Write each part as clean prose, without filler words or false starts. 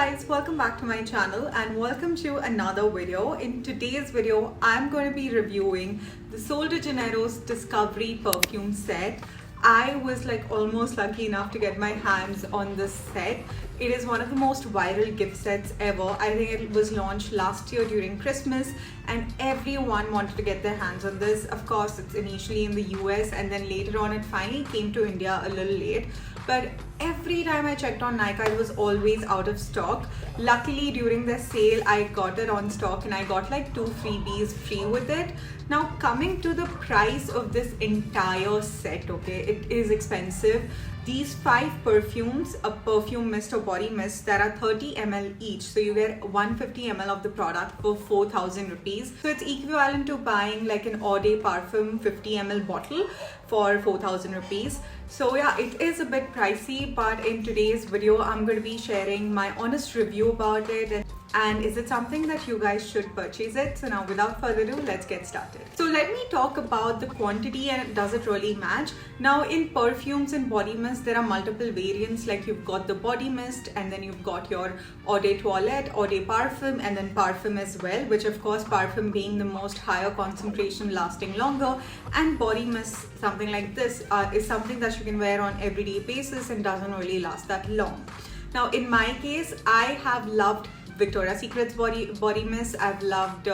guys, welcome back to my channel and welcome to another video. In today's video, I'm going to be reviewing the Sol de Janeiro's Discovery perfume set. I was almost lucky enough to get my hands on this set. It is one of the most viral gift sets ever. I think it was launched last year during Christmas and everyone wanted to get their hands on this. Of course, it's initially in the US and then later on it finally came to India a little late. But every time I checked on Nykaa, it was always out of stock. Luckily, during the sale, I got it on stock and I got like 2 freebies free with it. Now, coming to the price of this entire set, okay, it is expensive. These 5 perfumes, a perfume mist or body mist, that are 30 ml each. So you get 150 ml of the product for 4,000 rupees. So it's equivalent to buying like an Eau de Parfum 50 ml bottle for 4,000 rupees. So yeah, it is a bit pricey, but in today's video, I'm going to be sharing my honest review about it. And is it something that you guys should purchase it? So now without further ado, let's get started. So let me talk about the quantity and does it really match? Now in perfumes and body mist, there are multiple variants, like you've got the body mist and then you've got your Eau de Toilette, Eau de Parfum and then Parfum as well, which of course Parfum being the most higher concentration, lasting longer, and body mist, something like this, is something that you can wear on everyday basis and doesn't really last that long. Now in my case, I have loved Victoria's Secret's body mist. I've loved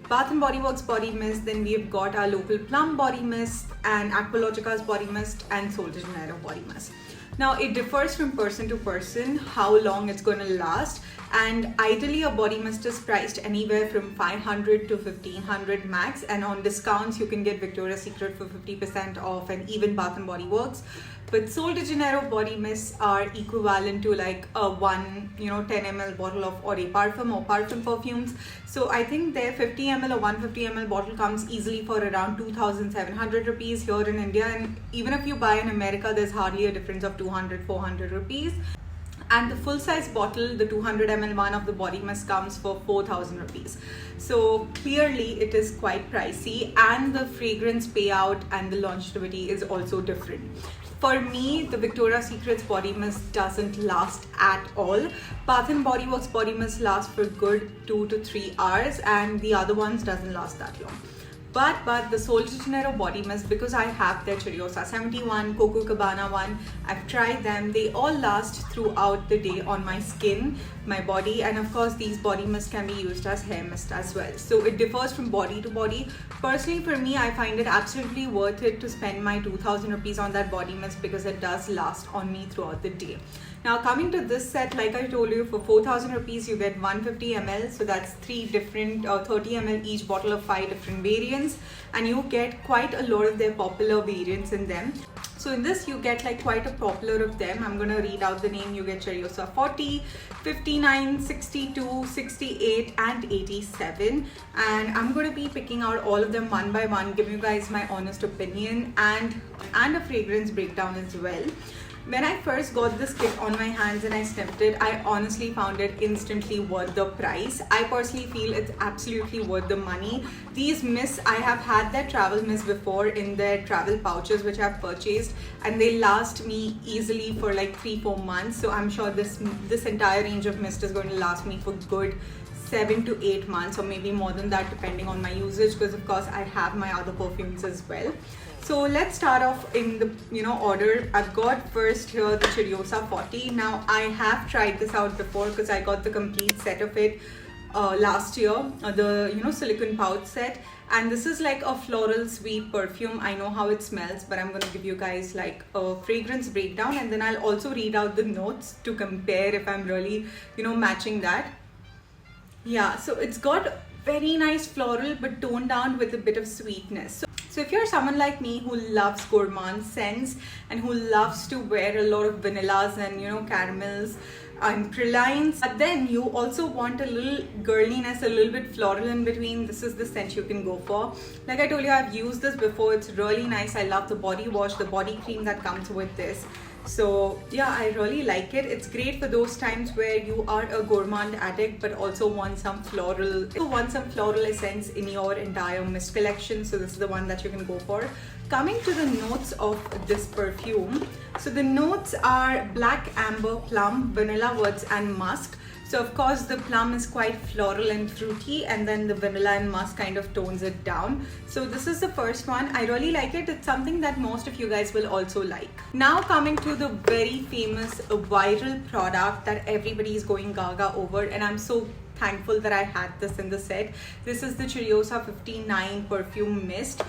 Bath & Body Works body mist. Then we've got our local Plum body mist and Aqualogica's body mist and Sol de Janeiro body mist. Now it differs from person to person how long it's going to last, and ideally a body mist is priced anywhere from 500 to 1500 max, and on discounts you can get Victoria's Secret for 50% off and even Bath & Body Works. But Sol de Janeiro body mists are equivalent to like a 10 ml bottle of Eau de Parfum or Parfum perfumes. So I think their 50 ml or 150 ml bottle comes easily for around 2,700 rupees here in India, and even if you buy in America, there's hardly a difference of 200-400 rupees. And the full size bottle, the 200 ml one of the body mist, comes for 4,000 rupees. So clearly it is quite pricey, and the fragrance payout and the longevity is also different. For me, the Victoria's Secret's body mist doesn't last at all. Bath & Body Works body mist lasts for good 2 to 3 hours and the other ones doesn't last that long. But the Sol de Janeiro body mist, because I have their Cheriosa 71, Coco Cabana one, I've tried them. They all last throughout the day on my skin, my body, and of course these body mists can be used as hair mist as well. So it differs from body to body. Personally for me, I find it absolutely worth it to spend my 2,000 rupees on that body mist because it does last on me throughout the day. Now coming to this set, like I told you, for 4,000 rupees you get 150 ml, so that's 3 different 30 ml each bottle of 5 different variants, and you get quite a lot of their popular variants in them. So in this you get like quite a popular of them. I'm going to read out the name. You get Cheriosa 40, 59, 62, 68 and 87, and I'm going to be picking out all of them one by one, give you guys my honest opinion and a fragrance breakdown as well. When I first got this kit on my hands and I sniffed it, I honestly found it instantly worth the price. I personally feel it's absolutely worth the money. These mists, I have had their travel mists before in their travel pouches which I've purchased, and they last me easily for like 3-4 months. So I'm sure this entire range of mist is going to last me for good 7 to 8 months or maybe more than that depending on my usage, because of course I have my other perfumes as well. So let's start off in the order. I've got first here the Cheriosa 40. Now I have tried this out before because I got the complete set of it last year, the silicone pouch set, and this is like a floral sweet perfume. I know how it smells, but I'm going to give you guys like a fragrance breakdown, and then I'll also read out the notes to compare if I'm really matching that. Yeah, so it's got very nice floral but toned down with a bit of sweetness. So if you're someone like me who loves gourmand scents and who loves to wear a lot of vanillas and caramels and pralines, but then you also want a little girliness, a little bit floral in between, this is the scent you can go for. Like I told you, I've used this before. It's really nice. I love the body wash, the body cream that comes with this. So yeah, I really like it. It's great for those times where you are a gourmand addict but also want some floral essence in your entire mist collection. So this is the one that you can go for. Coming to the notes of this perfume, so the notes are black amber, plum, vanilla woods and musk. So of course the plum is quite floral and fruity, and then the vanilla and musk kind of tones it down. So this is the first one. I really like it. It's something that most of you guys will also like. Now coming to the very famous viral product that everybody is going gaga over, and I'm so thankful that I had this in the set. This is the Cheriosa 59 perfume mist.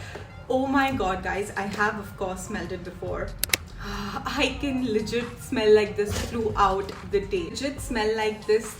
Oh my god guys, I have of course smelled it before. I can legit smell like this throughout the day. Legit smell like this.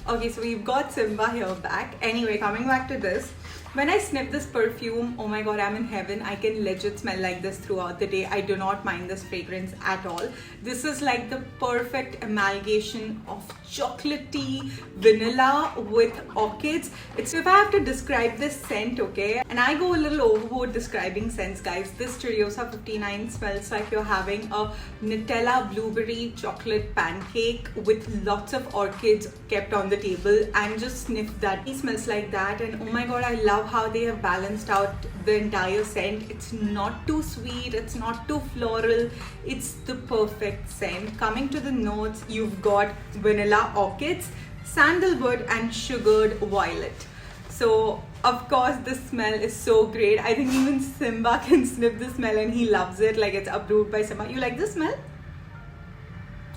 Okay, so we've got Simba here back. Anyway, coming back to this. When I sniff this perfume, oh my god, I'm in heaven. I can legit smell like this throughout the day. I do not mind this fragrance at all. This is like the perfect amalgamation of chocolatey vanilla with orchids. It's, if I have to describe this scent, okay, and I go a little overboard describing scents, guys, this Cheriosa 59 smells like you're having a Nutella blueberry chocolate pancake with lots of orchids kept on the table, and just sniff that. It smells like that, and oh my god, I love how they have balanced out the entire scent. It's not too sweet, it's not too floral, it's the perfect scent. Coming to the notes, you've got vanilla orchids, sandalwood and sugared violet. So of course the smell is so great. I think even Simba can sniff the smell and he loves it. Like, it's approved by Simba. You like the smell?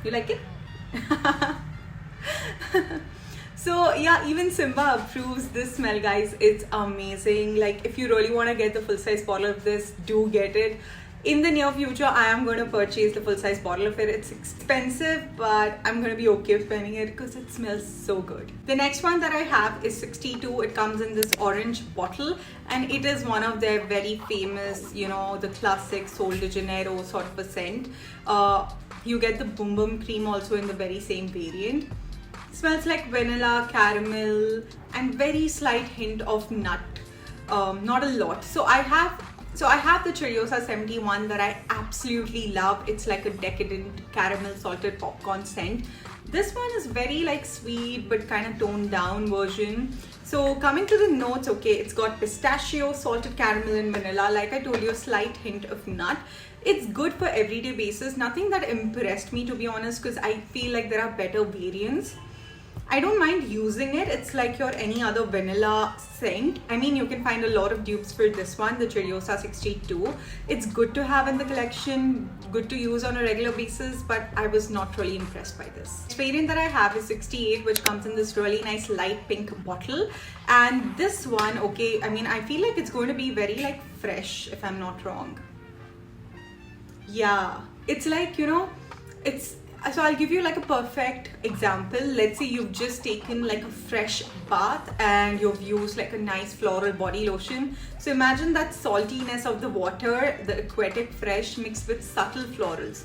You like it? So yeah, even Simba approves this smell, guys. It's amazing. Like, if you really want to get the full-size bottle of this, do get it. In the near future, I am going to purchase the full-size bottle of it. It's expensive, but I'm going to be okay with spending it because it smells so good. The next one that I have is 62. It comes in this orange bottle, and it is one of their very famous, you know, the classic Sol de Janeiro sort of a scent. You get the Boom Boom Cream also in the very same variant. Smells like vanilla, caramel, and very slight hint of nut. Not a lot. So I have the Cheriosa 71 that I absolutely love. It's like a decadent caramel salted popcorn scent. This one is very like sweet but kind of toned down version. So coming to the notes, okay, it's got pistachio, salted caramel and vanilla. Like I told you, a slight hint of nut. It's good for everyday basis. Nothing that impressed me, to be honest, because I feel like there are better variants. I don't mind using it. It's like your any other vanilla scent. I mean, you can find a lot of dupes for this one, the Cheriosa 62. It's good to have in the collection, good to use on a regular basis, but I was not really impressed by this. The variant that I have is 68, which comes in this really nice light pink bottle. And this one, okay, I mean, I feel like it's going to be very like fresh, if I'm not wrong. Yeah, it's like, you know, so I'll give you like a perfect example. Let's say you've just taken like a fresh bath and you've used like a nice floral body lotion. So imagine that saltiness of the water, the aquatic fresh mixed with subtle florals.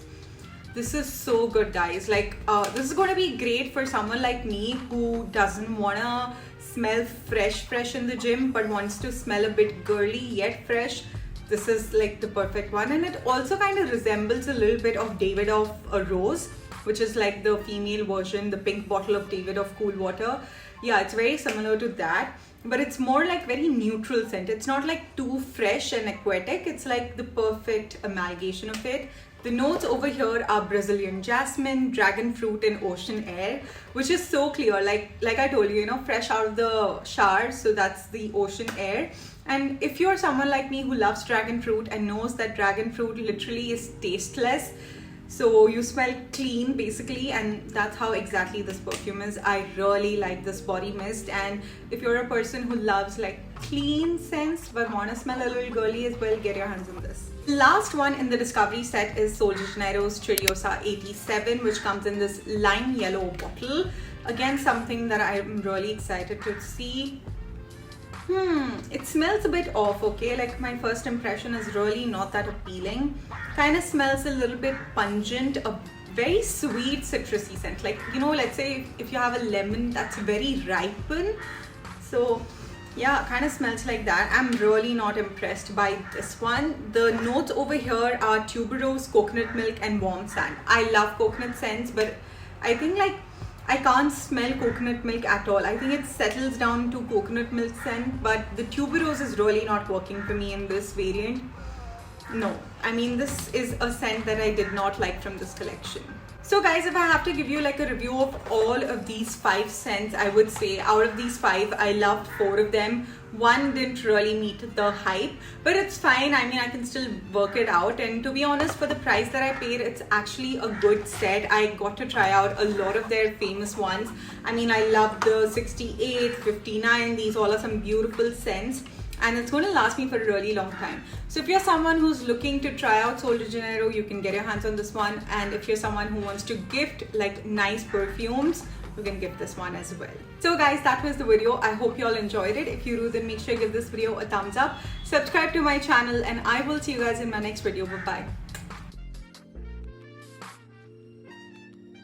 This is so good, guys. Like this is going to be great for someone like me who doesn't want to smell fresh in the gym but wants to smell a bit girly yet fresh. This is like the perfect one, and it also kind of resembles a little bit of David of a Rose, which is like the female version, the pink bottle of David of Cool Water. Yeah, it's very similar to that, but it's more like very neutral scent. It's not like too fresh and aquatic. It's like the perfect amalgamation of it. The notes over here are Brazilian jasmine, dragon fruit and ocean air, which is so clear. Like I told you, you know, fresh out of the shower. So that's the ocean air. And if you're someone like me who loves dragon fruit and knows that dragon fruit literally is tasteless, so you smell clean basically, and that's how exactly this perfume is. I really like this body mist, and if you're a person who loves like clean scents but want to smell a little girly as well, get your hands on this. Last one in the Discovery set is Sol de Janeiro's Cheriosa 87, which comes in this lime yellow bottle. Again, something that I'm really excited to see. It smells a bit off, okay? Like my first impression is really not that appealing. Kind of smells a little bit pungent, a very sweet citrusy scent. Like, you know, let's say if you have a lemon that's very ripened. So yeah, kind of smells like that. I'm really not impressed by this one. The notes over here are tuberose, coconut milk and warm sand. I love coconut scents, but I think like I can't smell coconut milk at all. I think it settles down to coconut milk scent, but the tuberose is really not working for me in this variant. No, I mean, this is a scent that I did not like from this collection. So guys, if I have to give you like a review of all of these 5 scents, I would say out of these 5, I loved 4 of them. One didn't really meet the hype, but it's fine. I mean, I can still work it out. And to be honest, for the price that I paid, it's actually a good set. I got to try out a lot of their famous ones. I mean, I love the 68, 59. These all are some beautiful scents, and it's going to last me for a really long time. So if you're someone who's looking to try out Sol de Janeiro, you can get your hands on this one. And if you're someone who wants to gift like nice perfumes, you can gift this one as well. So guys, that was the video. I hope you all enjoyed it. If you do, then make sure you give this video a thumbs up, subscribe to my channel, and I will see you guys in my next video. Bye bye.